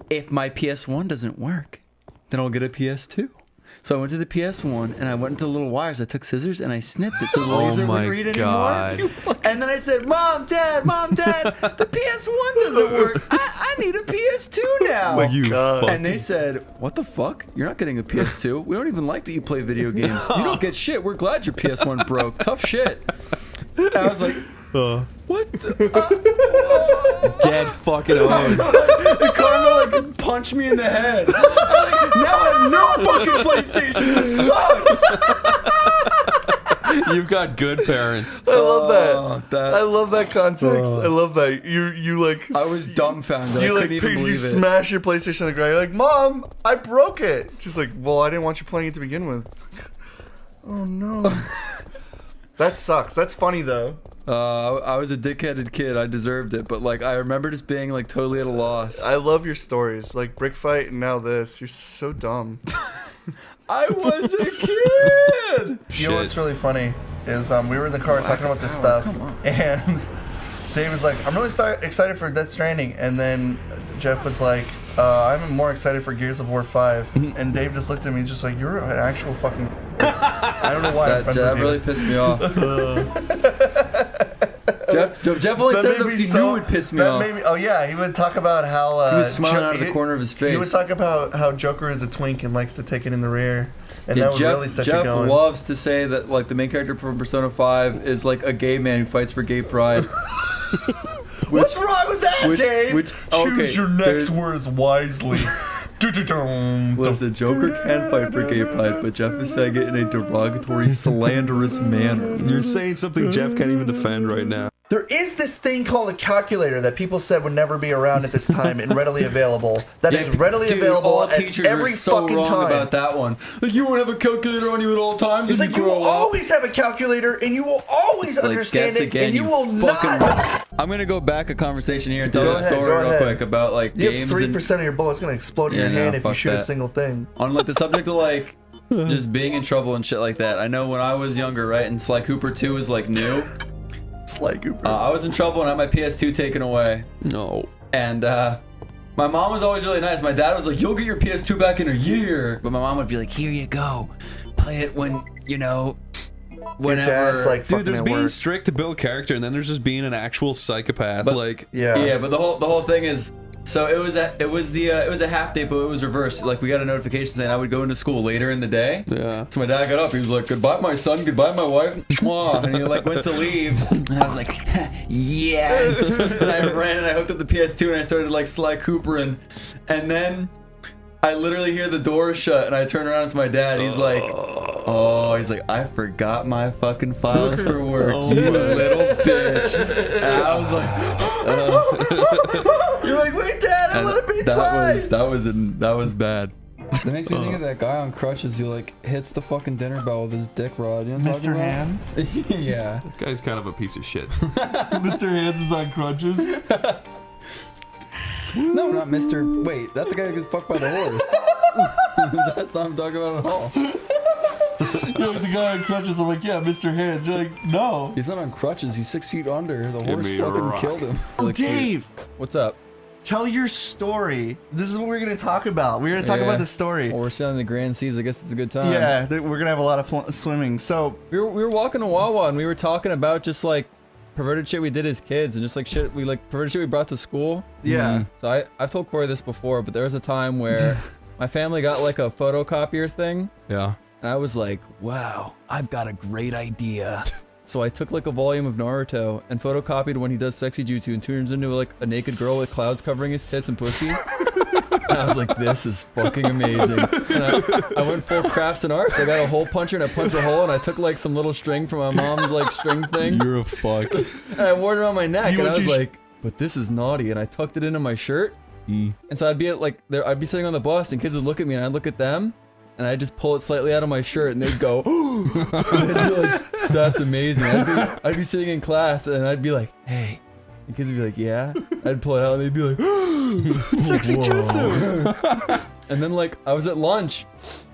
if my PS1 doesn't work, then I'll get a PS2. So I went to the PS1 and I went into the little wires. I took scissors and I snipped it so the laser wouldn't read anymore. And then I said, Mom, Dad, the PS1 doesn't work. I need a PS2 now. And they said, what the fuck? You're not getting a PS2. We don't even like that you play video games. You don't get shit. We're glad your PS1 broke. Tough shit. And I was like, what? Dead fucking on. The Karma like punched me in the head. I'm like, now I have no fucking PlayStation. This sucks. You've got good parents. I love that. I love that context. I love that. You like. I was dumbfounded. You I couldn't even believe you it. smash your PlayStation on the ground. You're like, Mom, I broke it. She's like, well, I didn't want you playing it to begin with. Oh no. That sucks. That's funny though. I was a dickheaded kid. I deserved it, but like I remember just being like totally at a loss. I love your stories, like Brick Fight and now this. You're so dumb. I was a kid. You know what's really funny is we were in the car talking about this stuff, and Dave was like, "I'm really excited for Death Stranding," and then Jeff was like, "I'm more excited for Gears of War 5," and Dave just looked at me, just like, "You're an actual fucking." I don't know why. That really pissed me off. Jeff only said that he knew it would piss me off. Oh yeah, he would talk about how he was smiling out of the corner of his face. He would talk about how Joker is a twink and likes to take it in the rear, and that would really set you going. Jeff loves to say that like the main character from Persona 5 is like a gay man who fights for gay pride. What's wrong with that, Dave? Choose your next words wisely. Listen, Joker can fight for gay pride, but Jeff is saying it in a derogatory, slanderous manner. You're saying something Jeff can't even defend right now. There is this thing called a calculator that people said would never be around at this time and readily available. That is readily available all at teachers every are so fucking wrong time. about that one. Like, you won't have a calculator on you at all times. It's like you will always have a calculator and you will always understand it and you will not. I'm gonna go back a conversation here and tell Go the ahead, story go real ahead. quick about like You games have and 3% of your bullet's gonna explode in your hand if you shoot a single thing. on like the subject of like just being in trouble and shit like that. I know when I was younger, right, and Sly Cooper 2 was like new. Sly Cooper. I was in trouble and I had my PS2 taken away. No. And my mom was always really nice. My dad was like, "You'll get your PS2 back in a year." But my mom would be like, "Here you go, play it when you know." Whenever. Dad's like, Dude, there's being strict to build character, and then there's just being an actual psychopath. But, like, yeah, but the whole thing is, so it was a half day, but it was reversed. Like we got a notification saying I would go into school later in the day. Yeah. So my dad got up. He was like, "Goodbye, my son. Goodbye, my wife." Mwah. And he like went to leave, and I was like, "Yes." And I ran and I hooked up the PS2 and I started like Sly Cooper and then I literally hear the door shut and I turn around. It's my dad. He's like, he's like, "I forgot my fucking files for work, you little bitch." And I was like, You're like, "Wait, Dad, I want to be inside." that was bad. That makes me think of that guy on crutches who like hits the fucking dinner bell with his dick rod. You know what I'm Mr. talking about? Hands? Yeah. that guy's kind of a piece of shit. Mr. Hands is on crutches. No, not Mr. Wait, that's the guy who gets fucked by the horse. That's not what I'm talking about at all. You're like the guy on crutches. I'm like, "Yeah, Mr. Hands." You're like, "No." He's not on crutches. He's 6 feet under. The horse me a fucking rock. killed him. Oh, Dave, What's up? tell your story. This is what we're gonna talk about. We're gonna talk about the story. Well, we're sailing the Grand Seas. I guess it's a good time. Yeah, we're gonna have a lot of fun swimming. So We were walking to Wawa and we were talking about just like perverted shit we did as kids and just like shit we like perverted shit we brought to school. yeah, So I've told Corey this before, but there was a time where my family got like a photocopier thing. Yeah. And I was like, "Wow, I've got a great idea." So I took like a volume of Naruto and photocopied when he does sexy jutsu and turns into like a naked girl with clouds covering his tits and pussy. And I was like, "This is fucking amazing." And I went full crafts and arts. I got a hole puncher and I punched a hole and I took like some little string from my mom's like string thing. You're a fuck. And I wore it around my neck and I was like, "But this is naughty." And I tucked it into my shirt. And so I'd be at like there, I'd be sitting on the bus and kids would look at me and I'd look at them. And I'd just pull it slightly out of my shirt and they'd go, and they'd be like, "That's amazing." I'd be sitting in class and I'd be like, "Hey." And kids would be like, "Yeah." I'd pull it out and they'd be like, "Sexy jutsu." And then like I was at lunch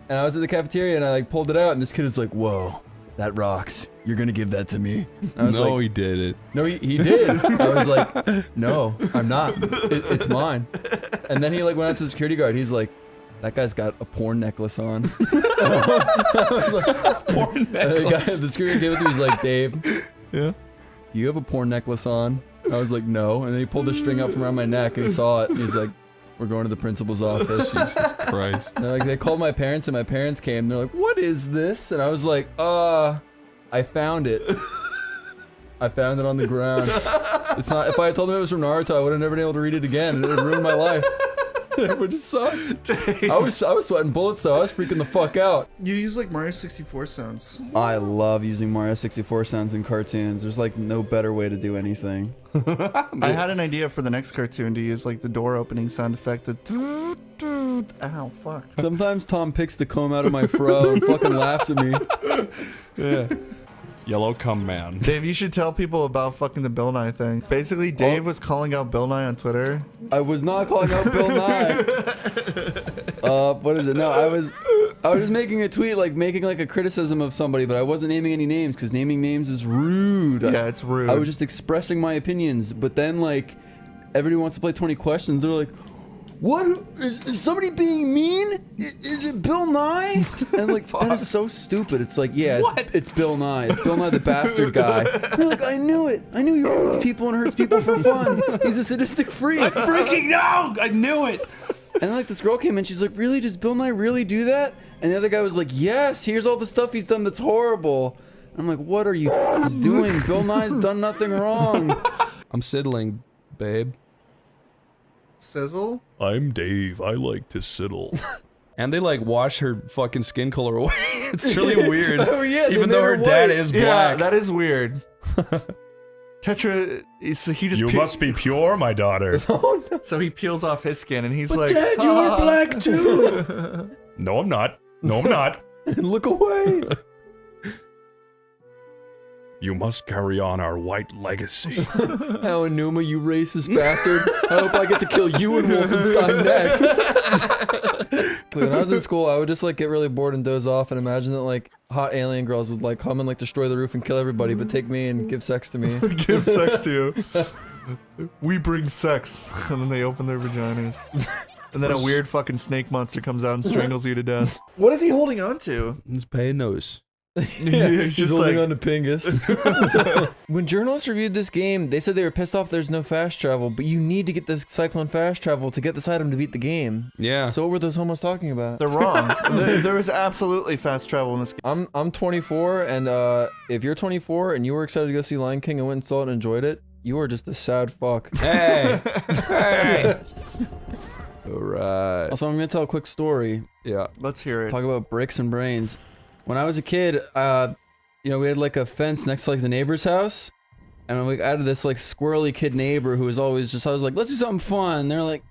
and I was at the cafeteria and I like pulled it out and this kid was like, "Whoa, that rocks. You're gonna give that to me." I was No, like, he did it. "No, he did." I was like, "No, I'm not. It's mine." And then he like went out to the security guard. He's like, "That guy's got a porn necklace on." I was like, Porn necklace. The security gave it to me. He's like, "Dave, Yeah. do you have a porn necklace on?" I was like, "No." And then he pulled a string out from around my neck and he saw it. And he's like, "We're going to the principal's office." Jesus Christ. And they called my parents and my parents came. They're like, "What is this?" And I was like, I found it. I found it on the ground. It's not. If I had told them it was from Naruto, I would have never been able to read it again, and it would ruin my life. It would have sucked. I was sweating bullets though. I was freaking the fuck out. You use like Mario 64 sounds. I love using Mario 64 sounds in cartoons. There's like no better way to do anything. I had an idea for the next cartoon to use like the door opening sound effect. The ow, fuck. Sometimes Tom picks the comb out of my fro and fucking laughs at me. Yeah. Yellow cum man. Dave, you should tell people about fucking the Bill Nye thing. Basically, Dave was calling out Bill Nye on Twitter. I was not calling out Bill Nye. What is it? No, I was just making a tweet, like making like a criticism of somebody, but I wasn't naming any names because naming names is rude. Yeah, it's rude. I was just expressing my opinions, but then like everybody wants to play 20 questions. They're like, "What is somebody being mean? Is it Bill Nye?" And like that is so stupid. It's like, yeah, it's Bill Nye. It's Bill Nye the bastard guy. They're like, "I knew it. I knew he people and hurts people for fun. He's a sadistic freak." I freaking know! I knew it! And then like this girl came in, she's like, "Really? Does Bill Nye really do that?" And the other guy was like, "Yes, here's all the stuff he's done that's horrible." I'm like, "What are you doing? Bill Nye's done nothing wrong." I'm siddling, babe. Sizzle? I'm Dave. I like to siddle. And they like wash her fucking skin color away. It's really weird. Oh, yeah, they Even made though her her dad white. is Yeah, black. that is weird. Tetra, he just You must be pure, my daughter. So he peels off his skin and he's But like, Dad, you are black too. No, I'm not. No, I'm not. Look away. You must carry on our white legacy. How Numa, you racist bastard. I hope I get to kill you in Wolfenstein next. When I was in school, I would just like get really bored and doze off and imagine that like hot alien girls would like come and like destroy the roof and kill everybody, but take me and give sex to me. give sex to you. We bring sex. And then they open their vaginas. And then a weird fucking snake monster comes out and strangles you to death. What is he holding on to? His pain nose. He's just holding like, on to Pingus. When journalists reviewed this game, they said they were pissed off there's no fast travel, but you need to get the Cyclone fast travel to get this item to beat the game. Yeah. So what were those homos talking about? they're wrong. There is absolutely fast travel in this game. I'm 24, and if you're 24 and you were excited to go see Lion King and went and saw it and enjoyed it, you are just a sad fuck. Hey. Hey. All right. Also, I'm gonna tell a quick story. Yeah. Let's hear it. Talk about bricks and brains. When I was a kid, you know, we had like a fence next to like the neighbor's house, and I had this like squirrely kid neighbor who was always just, I was like, let's do something fun. They're like,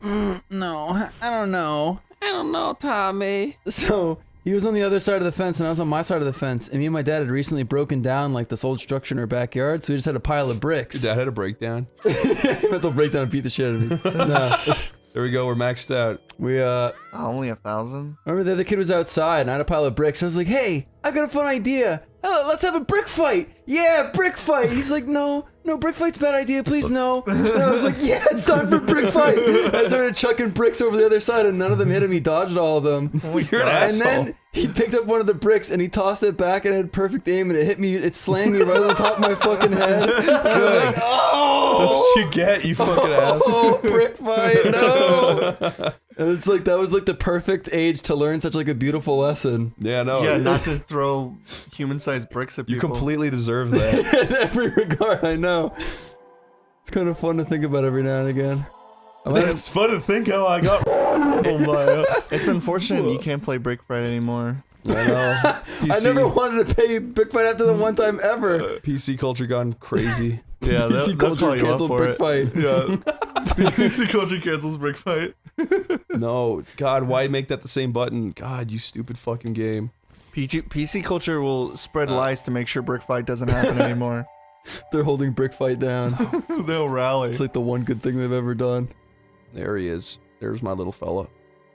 no, I don't know, Tommy. So he was on the other side of the fence, and I was on my side of the fence, and me and my dad had recently broken down like this old structure in our backyard, so we just had a pile of bricks. Your dad had a breakdown. He meant to break down and beat the shit out of me. No. There we go. We're maxed out. We Only 1,000? remember the other kid was outside and I had a pile of bricks. I was like, hey, I've got a fun idea. Let's have a brick fight. Yeah, brick fight. He's like, no, brick fight's a bad idea. Please, no. And I was like, yeah, it's time for brick fight. I started chucking bricks over the other side and none of them hit him. He dodged all of them. You're an asshole. And then he picked up one of the bricks and he tossed it back and it had perfect aim and it hit me. It slammed me right on the top of my fucking head. And I was like, oh. That's what you get, you fucking ass. Oh, brick fight, no. And it's like, that was like the perfect age to learn such like a beautiful lesson. Yeah, no. Yeah, not to throw human-sized bricks at You people. completely deserve that. In every regard, I know. It's kind of fun to think about every now and again. It's fun to think how I got. Oh my. It's unfortunate you can't play Brick Fight anymore. I know. I never wanted to pay Brick Fight after the one time ever. PC culture gone crazy. Yeah, PC they'll call culture you up canceled for Brick it. Fight. Yeah. PC culture cancels Brick Fight. No, God, why make that the same button? God, you stupid fucking game. PC culture will spread lies to make sure Brick Fight doesn't happen anymore. They're holding Brick Fight down. They'll rally. It's like the one good thing they've ever done. There he is. There's my little fella.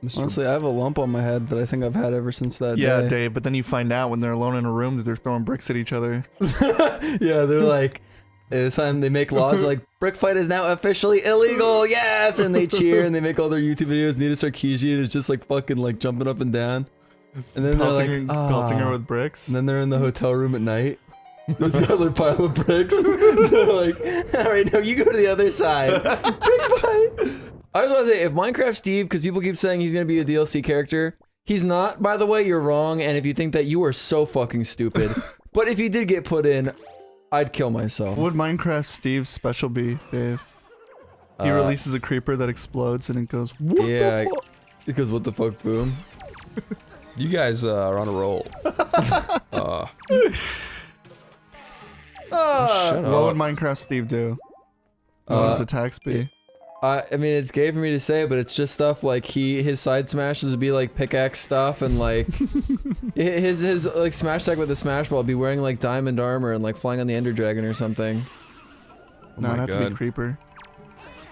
Mr. Honestly, I have a lump on my head that I think I've had ever since that Yeah, day. Dave, but then you find out when they're alone in a room that they're throwing bricks at each other. Yeah, they're like, this time they make laws like, Brick Fight is now officially illegal, yes! And they cheer and they make all their YouTube videos. Nita Sarkeesian is just like fucking like jumping up and down. And then Pelting they're like, her with bricks. And then they're in the hotel room at night. There's got their pile of bricks. They're like, alright, no, you go to the other side. Brick Fight! I just want to say, if Minecraft Steve, because people keep saying he's going to be a DLC character, he's not, by the way, you're wrong, and if you think that, you are so fucking stupid. But if he did get put in, I'd kill myself. What would Minecraft Steve's special be, Dave? He releases a creeper that explodes and it goes, what Yeah, the fuck? because what the fuck, boom. You guys are on a roll. Shut What would Minecraft Steve do? What would his attacks be? I mean, it's gay for me to say, but it's just stuff like his side smashes would be like pickaxe stuff, and like his like smash attack with the smash ball would be wearing like diamond armor and like flying on the Ender Dragon or something. No, it has to be Creeper.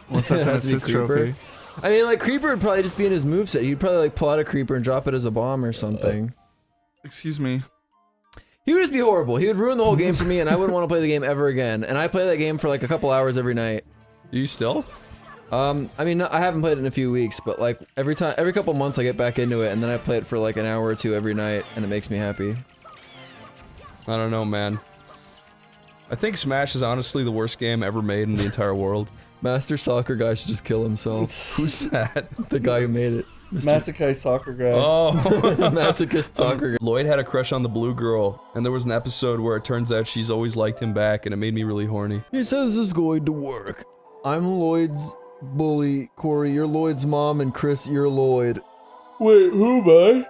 Unless that's It an has to be assist Creeper. trophy. I mean, like Creeper would probably just be in his moveset. He'd probably like pull out a Creeper and drop it as a bomb or something. Excuse me. He would just be horrible. He would ruin the whole game for me, and I wouldn't want to play the game ever again. And I play that game for like a couple hours every night. You still? I mean, I haven't played it in a few weeks, but like every couple months I get back into it, and then I play it for like an hour or two every night, and it makes me happy. I don't know, man. I think Smash is honestly the worst game ever made in the entire world. Master Soccer Guy should just kill himself. Who's that? The guy who made it. Masochist soccer guy. Oh. Masochist soccer guy. Lloyd had a crush on the blue girl, and there was an episode where it turns out she's always liked him back, and it made me really horny. He says this is going to work. I'm Lloyd's bully, Corey. You're Lloyd's mom, and Chris, you're Lloyd. Wait, who am I?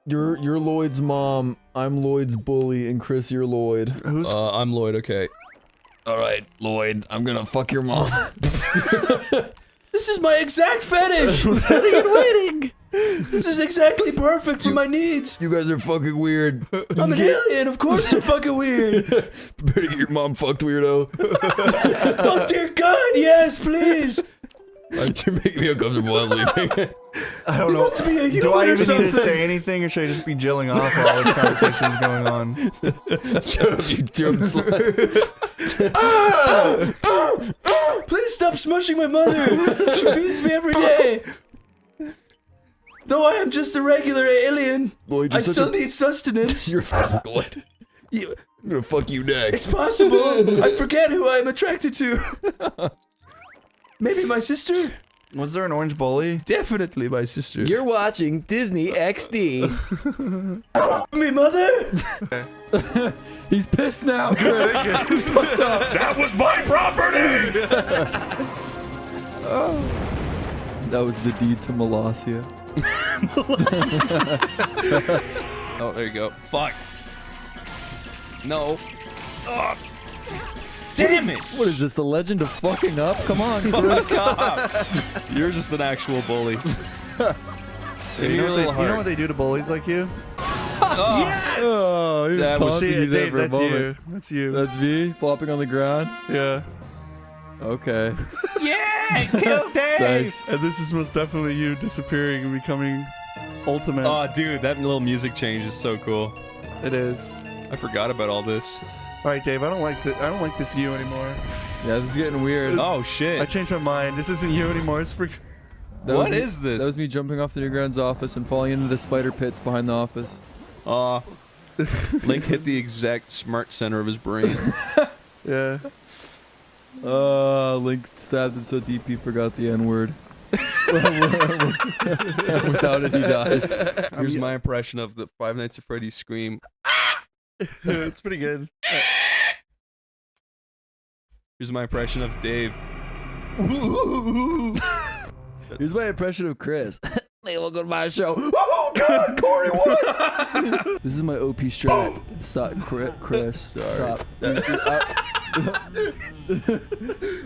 You're Lloyd's mom. I'm Lloyd's bully, and Chris, you're Lloyd. Who's I'm Lloyd, okay. All right, Lloyd, I'm gonna fuck your mom. This is my exact fetish. Waiting. This is exactly perfect for my needs. You guys are fucking weird. I'm an alien, of course I'm fucking weird. Better get your mom fucked, weirdo. Oh dear God, yes, please. You're making me uncomfortable. I'm leaving. I don't know. Must be a human Do I or even need to something. say anything, or should I just be jilling off while this conversation's going on? Shut up, you drum slut. Please stop smushing my mother. She feeds me every day. Though I am just a regular alien, Lloyd, I still need sustenance. You're fucking Lloyd. I'm gonna fuck you next. It's possible. I forget who I'm attracted to. Maybe my sister? Was there an orange bully? Definitely my sister. You're watching Disney XD. Me mother? He's pissed now, Chris. That was my property! That was the deed to Molossia. Oh, there you go. Fuck. No. Damn it! What is this, the legend of fucking up? Come on, Chris. You're just an actual bully. You know what they do to bullies like you? Yes! Oh, he was That was- taunting See, you there Dave, for a that's moment. you. That's you. That's me, flopping on the ground? Yeah. Okay. Yeah, kill Dave. Thanks. And this is most definitely you disappearing and becoming ultimate. Oh, dude, that little music change is so cool. It is. I forgot about all this. All right, Dave. I don't like this you anymore. Yeah, this is getting weird. Oh shit! I changed my mind. This isn't you anymore. It's freak. What was is this? That was me jumping off the Newgrounds office and falling into the spider pits behind the office. Link hit the exact smart center of his brain. Yeah. Link stabbed him so deep he forgot the N-word. Without it, he dies. Here's my impression of the Five Nights at Freddy's scream. It's pretty good. Here's my impression of Dave. Here's my impression of Chris. Hey, welcome to my show. Oh God, Corey, what? This is my OP strat. Stop, Chris. Stop.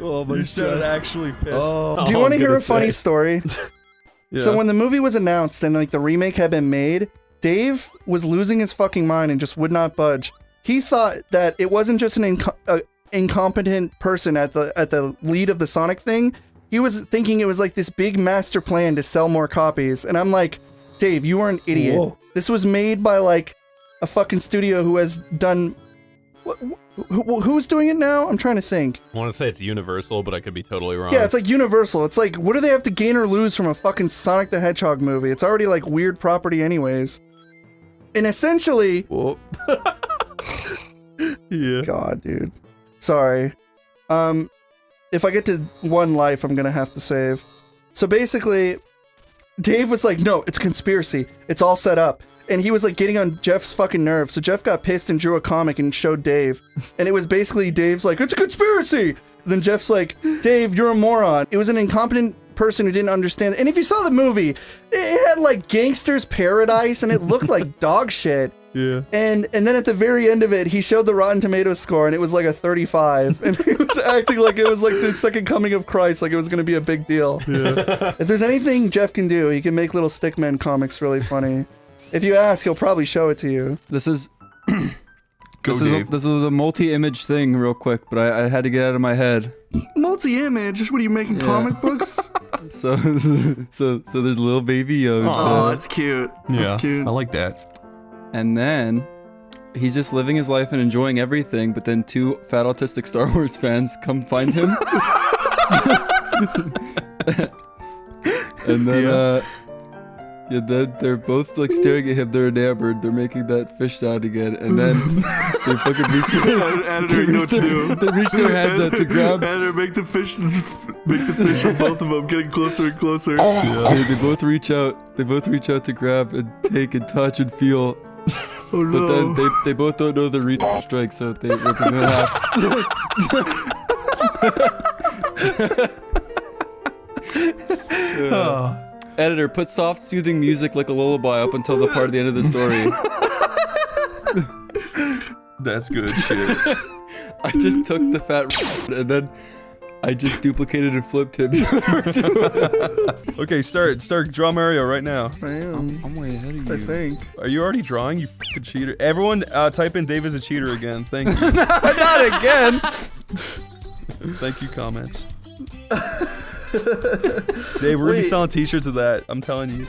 Oh, my You sounded strats. actually pissed. Oh, Do you want to hear a funny story? Yeah. So when the movie was announced and like the remake had been made, Dave was losing his fucking mind and just would not budge. He thought that it wasn't just an incompetent person at the lead of the Sonic thing. He was thinking it was like this big master plan to sell more copies. And I'm like, Dave, you are an idiot. Whoa. This was made by like a fucking studio who has done. Who's doing it now? I'm trying to think. I want to say it's Universal, but I could be totally wrong. Yeah, it's like Universal. It's like, what do they have to gain or lose from a fucking Sonic the Hedgehog movie? It's already like weird property anyways. And essentially... Yeah. God, dude. Sorry. If I get to one life, I'm gonna have to save. So basically, Dave was like, no, it's a conspiracy. It's all set up. And he was like getting on Jeff's fucking nerves. So Jeff got pissed and drew a comic and showed Dave. And it was basically Dave's like, it's a conspiracy. Then Jeff's like, Dave, you're a moron. It was an incompetent person who didn't understand. And if you saw the movie, it had like Gangster's Paradise and it looked like dog shit. Yeah. And then at the very end of it, he showed the Rotten Tomatoes score and it was like a 35. And he was acting like it was like the second coming of Christ, like it was going to be a big deal. Yeah. If there's anything Jeff can do, he can make little Stickman comics really funny. If you ask, he'll probably show it to you. This is Dave. this is a multi-image thing, real quick, but I had to get out of my head. Multi-image? What are you making, comic books? So there's little baby Yoda. Oh, that's cute. Yeah. That's cute. I like that. And then he's just living his life and enjoying everything, but then two fat autistic Star Wars fans come find him. And then they're both like staring at him, they're enamored, they're making that fish sound again, and then they fucking reach they reach their hands out to grab. Editor, make the fish of both of them getting closer and closer. They both reach out to grab and take and touch and feel. Oh no. But then they both don't know the reach strike, so they rip him in half. Editor, put soft, soothing music like a lullaby up until the part at the end of the story. That's good shit. I just took the fat and then I just duplicated and flipped him. Okay, start. Draw Mario right now. I am. I'm way ahead of you. I think. Are you already drawing, you fucking cheater? Everyone, type in Dave is a cheater again. Thank you. Not again. Thank you, comments. Dave, we're gonna be selling t-shirts of that. I'm telling you.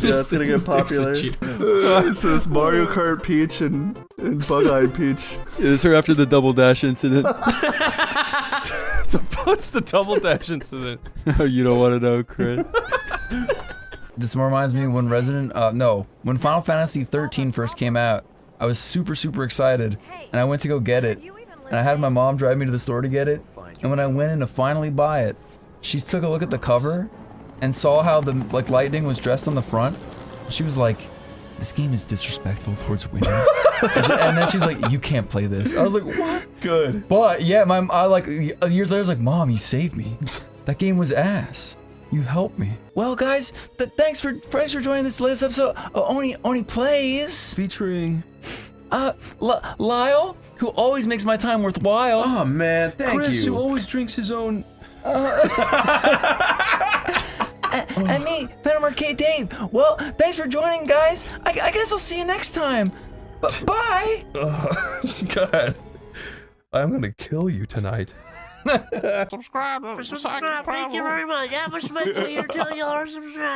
Yeah, it's gonna get popular. So it's Mario Kart Peach and Bug-Eyed Peach. Yeah, this is after the double dash incident. What's the double dash incident? You don't want to know, Chris. This reminds me when when Final Fantasy 13 first came out, I was super excited, and I went to go get it, and I had my mom drive me to the store to get it, and when I went in to finally buy it, she took a look at the cover, and saw how the lightning was dressed on the front. She was like, "This game is disrespectful towards women," and then she's like, "You can't play this." I was like, "What?" Good. But yeah, years later, I was like, "Mom, you saved me. That game was ass. You helped me." Well, guys, thanks for joining this latest episode of OneyPlays. Featuring Lyle, who always makes my time worthwhile. Oh man, thank Chris, you. who always drinks his own. And me, Phantom Arcade Dave. Well, thanks for joining, guys. I guess I'll see you next time. Bye. God, I'm gonna kill you tonight. Subscribe. Thank you very much. That was my subscribe.